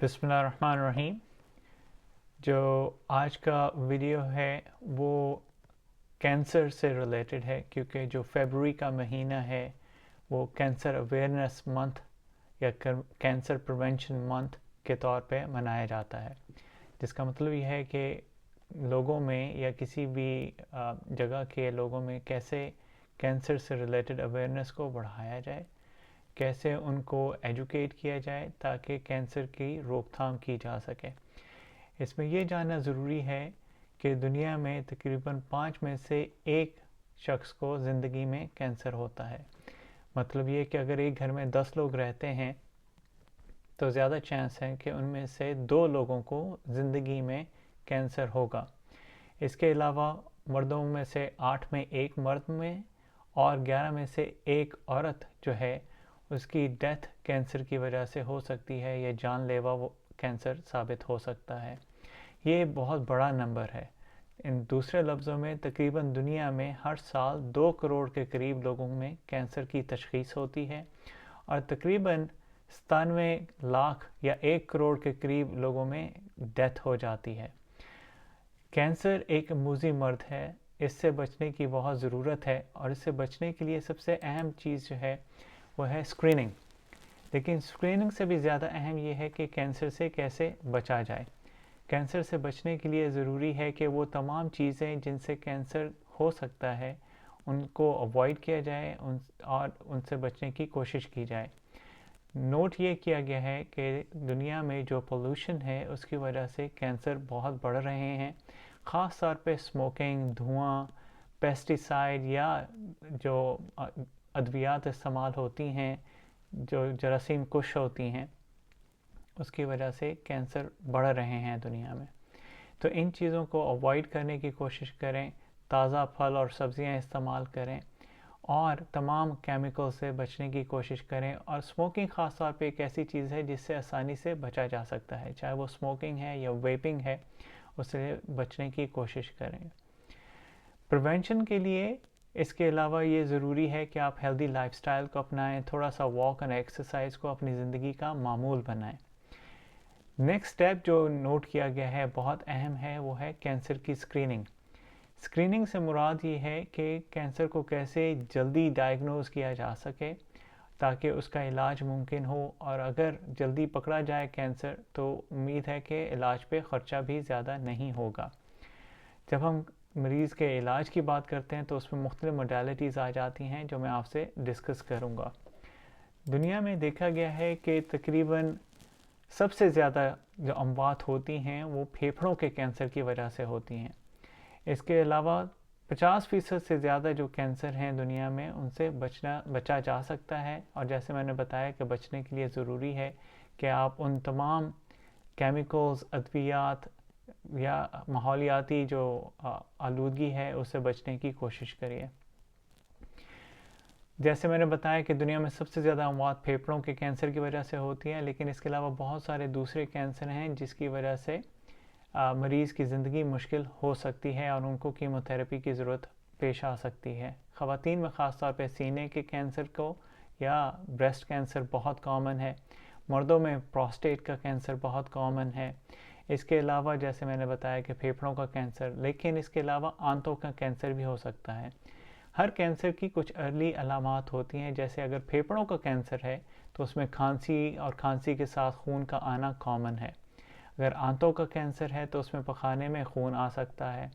बिस्मिल्लाहिर्रहमानिर्रहीम। जो आज का वीडियो है वो कैंसर से रिलेटेड है, क्योंकि जो फरवरी का महीना है वो कैंसर अवेयरनेस मंथ या कैंसर प्रिवेंशन मंथ के तौर पे मनाया जाता है। जिसका मतलब ये है कि लोगों में या किसी भी जगह के लोगों में कैसे कैंसर से रिलेटेड अवेयरनेस को बढ़ाया जाए, कैसे उनको एजुकेट किया जाए ताकि कैंसर की रोकथाम की जा सके। इसमें यह जानना ज़रूरी है कि दुनिया में तकरीबन 5 में से 1 शख्स को ज़िंदगी में कैंसर होता है। मतलब ये कि अगर एक घर में 10 लोग रहते हैं तो ज़्यादा चांस है कि उनमें से 2 लोगों को ज़िंदगी में कैंसर होगा। इसके अलावा मर्दों में से 8 में 1 मर्द में और 11 में से 1 औरत जो है उसकी डेथ कैंसर की वजह से हो सकती है या जानलेवा वो कैंसर साबित हो सकता है। ये बहुत बड़ा नंबर है। इन दूसरे लफ्ज़ों में तकरीबन दुनिया में हर साल 2 करोड़ के करीब लोगों में कैंसर की तशख़ीस होती है और तकरीबन 97 लाख या 1 करोड़ के करीब लोगों में डेथ हो जाती है। कैंसर एक मूज़ी मर्द है, इससे बचने की बहुत ज़रूरत है और इससे बचने के लिए सबसे अहम चीज़ जो है वो है स्क्रीनिंग। लेकिन स्क्रीनिंग से भी ज़्यादा अहम ये है कि कैंसर से कैसे बचा जाए। कैंसर से बचने के लिए ज़रूरी है कि वो तमाम चीज़ें जिनसे कैंसर हो सकता है उनको अवॉइड किया जाए और उनसे बचने की कोशिश की जाए। नोट ये किया गया है कि दुनिया में जो पोल्यूशन है उसकी वजह से कैंसर बहुत बढ़ रहे हैं। ख़ास तौर पे स्मोकिंग, धुआं, पेस्टिसाइड या जो अद्वियात इस्तेमाल होती हैं जो जरासीम कुश होती हैं उसकी वजह से कैंसर बढ़ रहे हैं दुनिया में। तो इन चीज़ों को अवॉइड करने की कोशिश करें, ताज़ा फल और सब्ज़ियां इस्तेमाल करें और तमाम केमिकल से बचने की कोशिश करें। और स्मोकिंग ख़ास तौर पे एक ऐसी चीज़ है जिससे आसानी से बचा जा सकता है, चाहे वो स्मोकिंग है या वेपिंग है, उससे बचने की कोशिश करें। प्रिवेंशन के लिए इसके अलावा ये ज़रूरी है कि आप हेल्दी लाइफस्टाइल को अपनाएं, थोड़ा सा वॉक और एक्सरसाइज को अपनी ज़िंदगी का मामूल बनाएं। नेक्स्ट स्टेप जो नोट किया गया है बहुत अहम है, वो है कैंसर की स्क्रीनिंग। स्क्रीनिंग से मुराद ये है कि कैंसर को कैसे जल्दी डायग्नोज किया जा सके ताकि उसका इलाज मुमकिन हो, और अगर जल्दी पकड़ा जाए कैंसर तो उम्मीद है कि इलाज पे ख़र्चा भी ज़्यादा नहीं होगा। जब हम मरीज़ के इलाज की बात करते हैं तो उसमें मुख्तलिफ मोडालिटीज़ आ जाती हैं जो मैं आपसे डिस्कस करूँगा। दुनिया में देखा गया है कि तकरीबन सबसे ज़्यादा जो अमवात होती हैं वो फेफड़ों के कैंसर की वजह से होती हैं। इसके अलावा 50% से ज़्यादा जो कैंसर हैं दुनिया में उनसे बचा जा सकता है। और जैसे मैंने बताया कि बचने के लिए ज़रूरी है कि आप उन तमाम केमिकल्स, अद्वियात या माहौलियाती जो आलूदगी है उससे बचने की कोशिश करिए। जैसे मैंने बताया कि दुनिया में सबसे ज़्यादा अमवात फेफड़ों के कैंसर की वजह से होती है, लेकिन इसके अलावा बहुत सारे दूसरे कैंसर हैं जिसकी वजह से मरीज़ की ज़िंदगी मुश्किल हो सकती है और उनको कीमोथेरेपी की ज़रूरत पेश आ सकती है। ख़वातीन में ख़ास तौर पे सीने के कैंसर को या ब्रेस्ट कैंसर बहुत कॉमन है। मर्दों में प्रोस्टेट का कैंसर बहुत कॉमन है। इसके अलावा जैसे मैंने बताया कि फेफड़ों का कैंसर, लेकिन इसके अलावा आंतों का कैंसर भी हो सकता है। हर कैंसर की कुछ अर्ली अलामात होती हैं। जैसे अगर फेफड़ों का कैंसर है तो उसमें खांसी और खांसी के साथ खून का आना कॉमन है। अगर आंतों का कैंसर है तो उसमें पखाने में खून आ सकता है।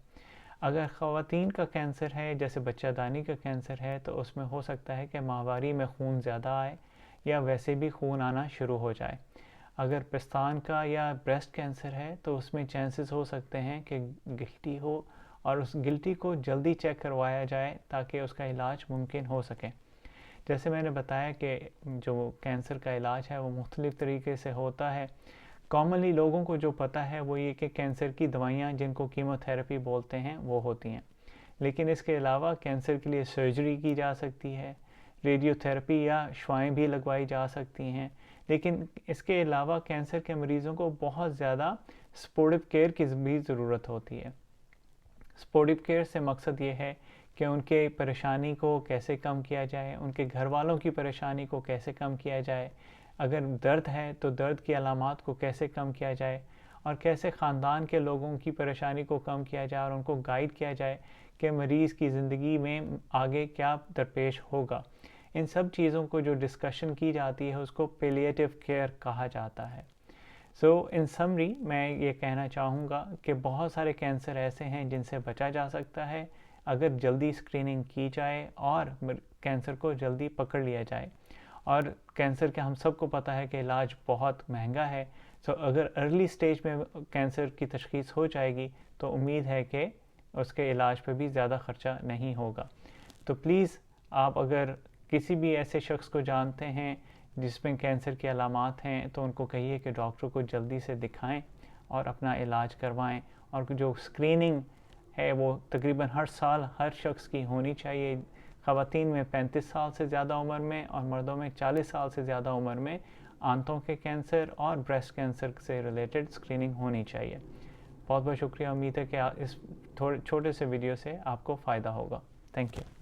अगर ख़वातीन का कैंसर है जैसे बच्चादानी का कैंसर है तो उसमें हो सकता है कि माहवारी में खून ज़्यादा आए या वैसे भी खून आना शुरू हो जाए। अगर पेस्तान का या ब्रेस्ट कैंसर है तो उसमें चांसेस हो सकते हैं कि गिल्टी हो और उस गिल्टी को जल्दी चेक करवाया जाए ताकि उसका इलाज मुमकिन हो सके। जैसे मैंने बताया कि जो कैंसर का इलाज है वो मुख्तलिफ़ तरीके से होता है। कॉमनली लोगों को जो पता है वो ये कि कैंसर की दवाइयाँ जिनको कीमोथेरेपी बोलते हैं वो होती हैं, लेकिन इसके अलावा कैंसर के लिए सर्जरी की जा सकती है, रेडियोथेरेपी या शुआएँ भी लगवाई जा सकती हैं। लेकिन इसके अलावा कैंसर के मरीज़ों को बहुत ज़्यादा सपोर्टिव केयर की भी ज़रूरत होती है। सपोर्टिव केयर से मकसद ये है कि उनके परेशानी को कैसे कम किया जाए, उनके घर वालों की परेशानी को कैसे कम किया जाए, اگر درد ہے تو درد کی علامات کو کیسے کم کیا جائے اور کیسے خاندان کے لوگوں کی پریشانی کو کم کیا جائے اور ان کو گائیڈ کیا جائے کہ مریض کی زندگی میں آگے کیا درپیش ہوگا. ان سب چیزوں کو جو ڈسکشن کی جاتی ہے اس کو پیلیٹیو کیئر کہا جاتا ہے. سو ان سمری میں یہ کہنا چاہوں گا کہ بہت سارے کینسر ایسے ہیں جن سے بچا جا سکتا ہے اگر جلدی اسکریننگ کی جائے اور کینسر کو جلدی پکڑ لیا جائے. اور کینسر کے ہم سب کو پتہ ہے کہ علاج بہت مہنگا ہے. سو اگر ارلی سٹیج میں کینسر کی تشخیص ہو جائے گی تو امید ہے کہ اس کے علاج پہ بھی زیادہ خرچہ نہیں ہوگا. تو پلیز آپ اگر کسی بھی ایسے شخص کو جانتے ہیں جس میں کینسر کی علامات ہیں تو ان کو کہیے کہ ڈاکٹر کو جلدی سے دکھائیں اور اپنا علاج کروائیں. اور جو اسکریننگ ہے وہ تقریباً ہر سال ہر شخص کی ہونی چاہیے. خواتین میں 35 سال سے زیادہ عمر میں اور مردوں میں 40 سال سے زیادہ عمر میں آنتوں کے کینسر اور بریسٹ کینسر سے ریلیٹڈ اسکریننگ ہونی چاہیے. بہت بہت شکریہ. امید ہے کہ اس چھوٹے سے ویڈیو سے آپ کو فائدہ ہوگا. Thank you.